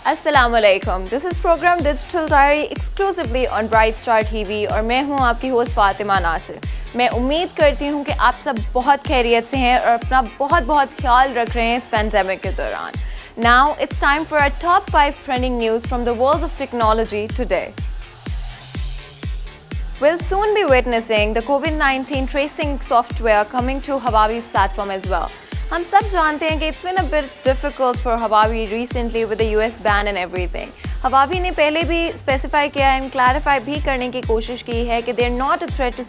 अस्सलामुअलैकुम, this is programme digital diary exclusively on bright star TV और मैं हूं आपकी होस्ट फातिमा नासिर। मैं उम्मीद करती हूं कि आप सब बहुत खैरियत से हैं और अपना बहुत बहुत ख्याल रख रहे हैं इस पेंडेमिक के दौरान। Now it's time for a top 5 trending news from the world of technology today. We'll soon be witnessing the COVID-19 tracing software coming to Huawei's platform as well. हम सब जानते हैं कि it's been a bit difficult for Huawei recently with the US ban and everything. Huawei ने पहले भी specify किया and clarify भी करने की कोशिश की है कि they're not a threat to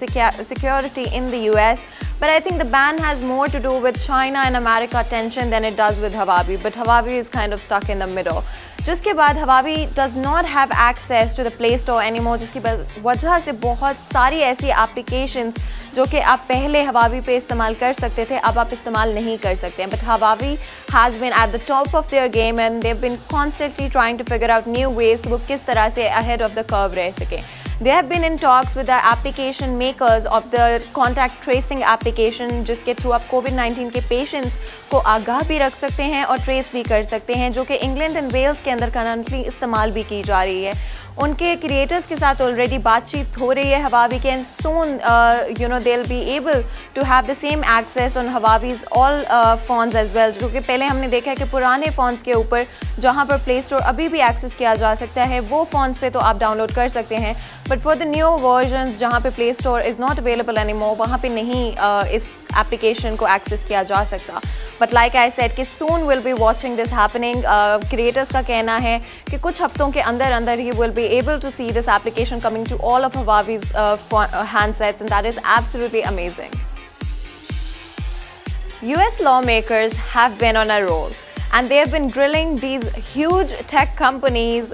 security in the US, but I think the ban has more to do with China and America tension than it does with Huawei. But Huawei is kind of stuck in the middle. जिसके बाद Huawei does not have access to the Play Store anymore, जिसकी वजह से बहुत सारी ऐसी applications जो कि आप पहले Huawei पे इस्तेमाल कर सकते थे अब आप इस्तेमाल नहीं कर सकते हैं. But Huawei has been at the top of their game and they've been constantly trying to figure out new ways कि वो किस तरह से ahead of the curve रह सकें. They have been in talks with the application makers of the contact tracing application जिसके through आप COVID-19 के पेशेंट्स को आगाह भी रख सकते हैं और ट्रेस भी कर सकते हैं, जो कि इंग्लैंड एंड वेल्स के अंदर करंटली इस्तेमाल भी की जा रही है. उनके क्रिएटर्स के साथ ऑलरेडी बातचीत हो रही है Huawei के, and soon they'll be able to have the same access on Huawei's all phones as well, जो कि पहले हमने देखा है कि पुराने फ़ोन्स के ऊपर जहाँ पर प्ले स्टोर अभी भी एक्सेस किया जा सकता है वो फ़ोन्स पे तो आप डाउनलोड कर सकते हैं, but for the new versions जहाँ पे play store is not available anymore वहाँ पे नहीं इस एप्लीकेशन को एक्सेस किया जा सकता. बट लाइक आई सेड कि soon will be watching this happening. Creators का कहना है कि कुछ हफ्तों के अंदर अंदर he will be able to see this application coming to all of Huawei's handsets, and that is absolutely amazing. US lawmakers have been on a roll and they have been grilling these huge tech companies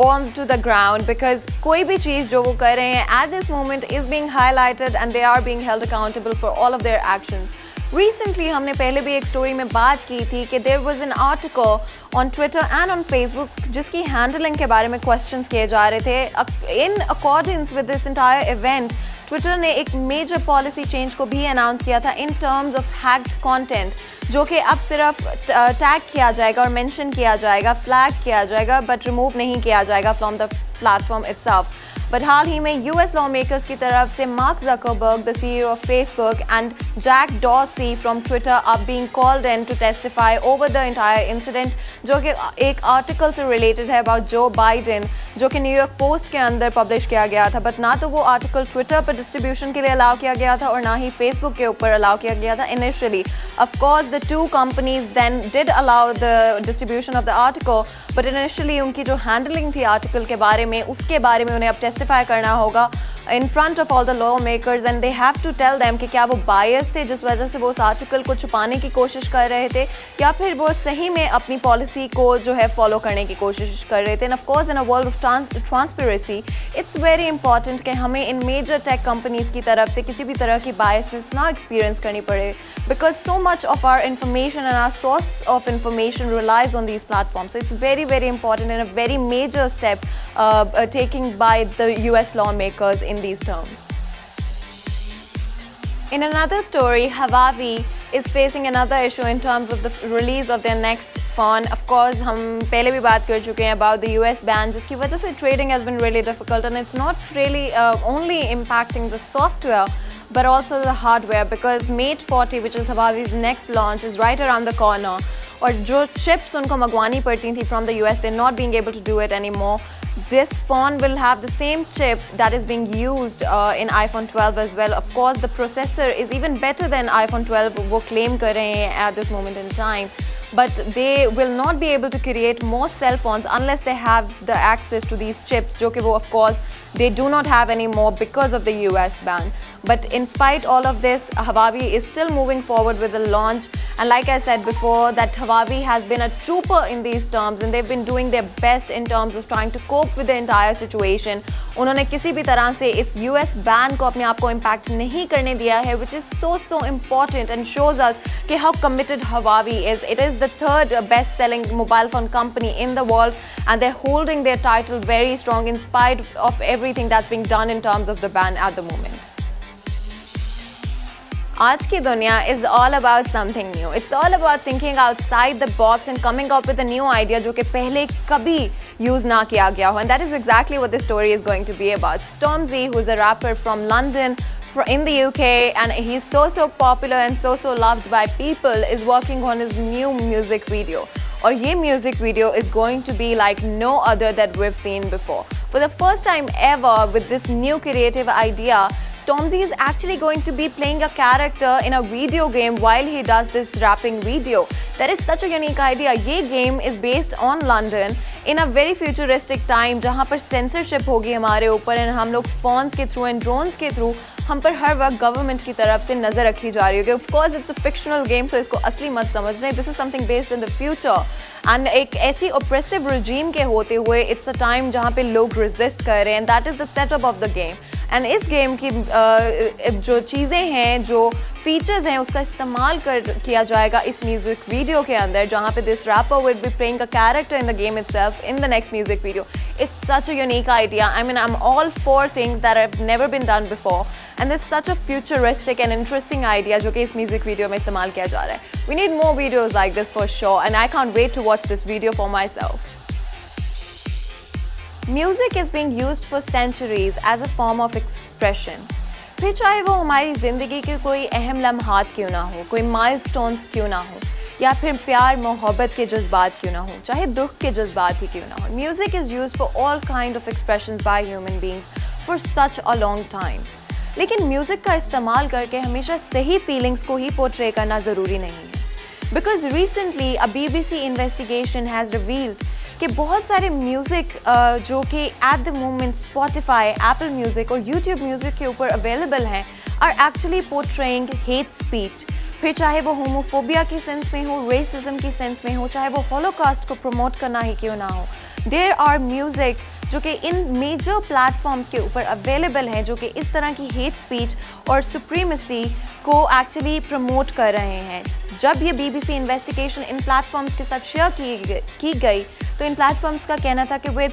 onto the ground because कोई भी चीज़ जो वो कर रहे हैं at this moment is being highlighted and they are being held accountable for all of their actions. Recently हमने पहले भी एक स्टोरी में बात की थी कि there was an article on Twitter and on Facebook जिसकी हैंडलिंग के बारे में क्वेश्चंस किए जा रहे थे. In accordance with this entire event, Twitter ने एक मेजर पॉलिसी चेंज को भी अनाउंस किया था in terms of hacked content, जो कि अब सिर्फ टैग किया जाएगा और मेंशन किया जाएगा, फ्लैग किया जाएगा, बट रिमूव नहीं किया जाएगा from the platform itself. But हाल ही में US lawmakers की तरफ से Mark Zuckerberg, the CEO of Facebook, and Jack Dorsey from Twitter are being called in to testify over the entire incident, जो कि एक आर्टिकल से रिलेटेड है about Joe Biden, जो कि न्यूयॉर्क पोस्ट के अंदर पब्लिश किया गया था. बट ना तो वो आर्टिकल ट्विटर पर डिस्ट्रीब्यूशन के लिए अलाउ किया गया था और ना ही फेसबुक के ऊपर अलाउ किया गया था initially. Of course, the two companies then did allow the distribution of the article, but initially उनकी जो हैंडलिंग थी आर्टिकल के बारे में उसके बारे में उन्हें अब टेस्टिफाई करना होगा in front of all the lawmakers, and they have to tell them कि क्या वो biased थे जिस वजह से वो उस आर्टिकल को छुपाने की कोशिश कर रहे थे या फिर वो सही में अपनी पॉलिसी को जो है फॉलो करने की कोशिश कर रहे थे. And of course, in a world of transparency, it's very important कि हमें इन major tech companies की तरफ से किसी भी तरह की biasness ना experience करनी पड़े, because so much of our information and our source of information relies on these platforms. So it's very, very important and a very major step taken by the US lawmakers in these terms. In another story, Huawei is facing another issue in terms of the release of their next phone. Of course, हम पहले भी बात कर चुके हैं about the US ban, जिसकी वजह से trading has been really difficult, and it's not really only impacting the software but also the hardware, because Mate 40, which is Huawei's next launch, is right around the corner. और जो chips उनको मंगवानी पड़ती थी from the US, they're not being able to do it anymore. This phone will have the same chip that is being used in iPhone 12 as well. Of course, the processor is even better than iPhone 12 वो claim कर रहे हैं at this moment in time. But they will not be able to create more cell phones unless they have the access to these chips, जो कि वो of course they do not have anymore because of the US ban. But in spite all of this, Huawei is still moving forward with the launch, and like I said before, that Huawei has been a trooper in these terms and they've been doing their best in terms of trying to cope with the entire situation. उन्होंने किसी भी तरह से इस US ban को अपने आप को impact नहीं करने दिया है, which is so important and shows us कि how committed Huawei is. It is the third best-selling mobile phone company in the world, and they're holding their title very strong in spite of everything that's being done in terms of the ban at the moment. आज की दुनिया is all about something new. It's all about thinking outside the box and coming up with a new idea जो कि पहले कभी use ना किया गया हो. And that is exactly what this story is going to be about. Stormzy, who's a rapper from London, in the UK, and he's so popular and so loved by people, is working on his new music video. और ये music video is going to be like no other that we've seen before. For the first time ever with this new creative idea, Stormzy is actually going to be playing a character in a video game while he does this rapping video. That is such a unique idea. ये game is based on London in a very futuristic time जहाँ पर censorship होगी हमारे ऊपर and हम लोग phones के through and drones के through हम पर हर वक्त गवर्नमेंट की तरफ से नज़र रखी जा रही होगी. Of course it's a fictional game, so इसको असली मत समझना. This is something based in the future and एक ऐसी ऑप्रेसिव रिजीम के होते हुए इट्स अ टाइम जहाँ पे लोग रेजिस्ट कर रहे हैं. That is the setup of the game. And इस गेम की जो चीज़ें हैं, जो फीचर्स हैं, उसका इस्तेमाल किया जाएगा इस म्यूजिक वीडियो के अंदर, जहाँ पे this rapper will be playing a character in the game itself in the next music video. It's such a unique idea. I mean, I'm all for things that have never been done before. And there's such a futuristic and interesting idea जो कि इस music video में इस्तेमाल किया जा रहा है. We need more videos like this for sure, and I can't wait to watch this video for myself. Music is being used for centuries as a form of expression. फिर चाहे वो हमारी ज़िंदगी के कोई अहम लम्हात क्यों ना हो, कोई माइलस्टोन्स क्यों ना हो, या फिर प्यार मोहब्बत के जज्बात क्यों ना हो, चाहे दुख के जज्बात ही क्यों ना हो. Music is used for all kind of expressions by human beings for such a long time. लेकिन म्यूज़िक का इस्तेमाल करके हमेशा सही फीलिंग्स को ही पोर्ट्रे करना ज़रूरी नहीं है. Because recently a BBC investigation has revealed कि बहुत सारे म्यूज़िक जो कि at the moment Spotify, Apple music और यूट्यूब म्यूज़िक के ऊपर अवेलेबल हैं are actually portraying hate speech. फिर चाहे वो होमोफोबिया की सेंस में हो, रेसिज्म की सेंस में हो, चाहे वो हॉलोकॉस्ट को प्रमोट करना ही क्यों ना हो. देयर आर म्यूज़िक जो कि इन मेजर प्लेटफॉर्म्स के ऊपर अवेलेबल हैं जो कि इस तरह की हेट स्पीच और सुप्रीमेसी को एक्चुअली प्रमोट कर रहे हैं. जब ये BBC इन्वेस्टिगेशन इन प्लेटफॉर्म्स के साथ शेयर की गई तो इन प्लेटफॉर्म्स का कहना था कि with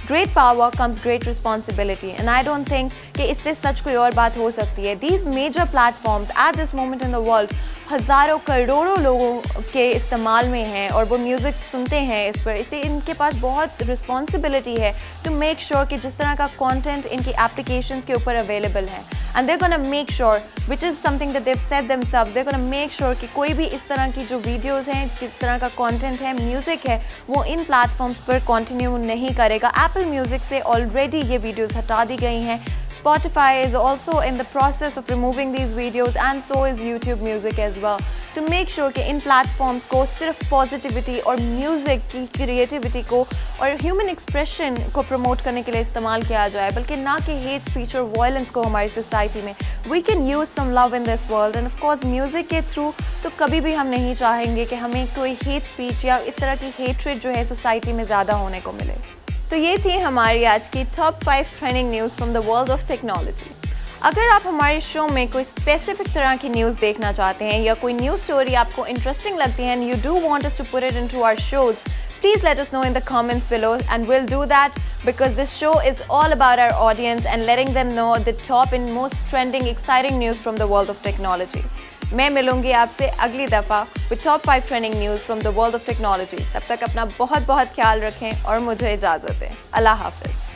great power comes great responsibility. And I don't think कि इससे सच कोई और बात हो सकती है. These major platforms at this moment in the world हज़ारों करोड़ों लोगों के इस्तेमाल में हैं और वो म्यूज़िक सुनते हैं इस पर. इसलिए इनके पास बहुत रिस्पॉन्सिबिलिटी है टू मेक श्योर कि जिस तरह का कॉन्टेंट इनकी एप्लीकेशंस के ऊपर अवेलेबल है, and they're gonna make sure which is something that they said themselves, they're gonna make sure कि कोई भी इस तरह की जो वीडियोज़ हैं, किस तरह का कॉन्टेंट है, म्यूज़िक है, वो इन प्लेटफॉर्म्स पर कंटिन्यू नहीं करेगा. एप्पल म्यूज़िक से ऑलरेडी ये वीडियोज़ हटा दी गई हैं. Spotify is also in the process of removing these videos, and so is YouTube Music as well, to make sure कि इन प्लेटफॉर्म्स को सिर्फ पॉजिटिविटी और म्यूज़िक की क्रिएटिविटी को और ह्यूमन एक्सप्रेशन को प्रमोट करने के लिए इस्तेमाल किया जाए, बल्कि ना कि हेट स्पीच और वायलेंस को हमारी सोसाइटी में. We can use some love in this world, and of course music के थ्रू तो कभी भी हम नहीं चाहेंगे कि हमें कोई हेट स्पीच या इस तरह की हेट्रेड जो है सोसाइटी में ज़्यादा होने को मिले. तो ये थी हमारी आज की top 5 trending news from the world of technology. अगर आप हमारे शो में कोई स्पेसिफिक तरह की न्यूज़ देखना चाहते हैं या कोई न्यूज़ स्टोरी आपको इंटरेस्टिंग लगती है and you do want us to put it into our shows, please let us know in the comments below, and we'll do that because this show is all about our audience and letting them know the top and most trending exciting news from the world of technology. मैं मिलूंगी आपसे अगली दफ़ा with top 5 trending news from the world of technology. तब तक अपना बहुत बहुत ख्याल रखें और मुझे इजाज़त दें. अल्लाह हाफ़िज़.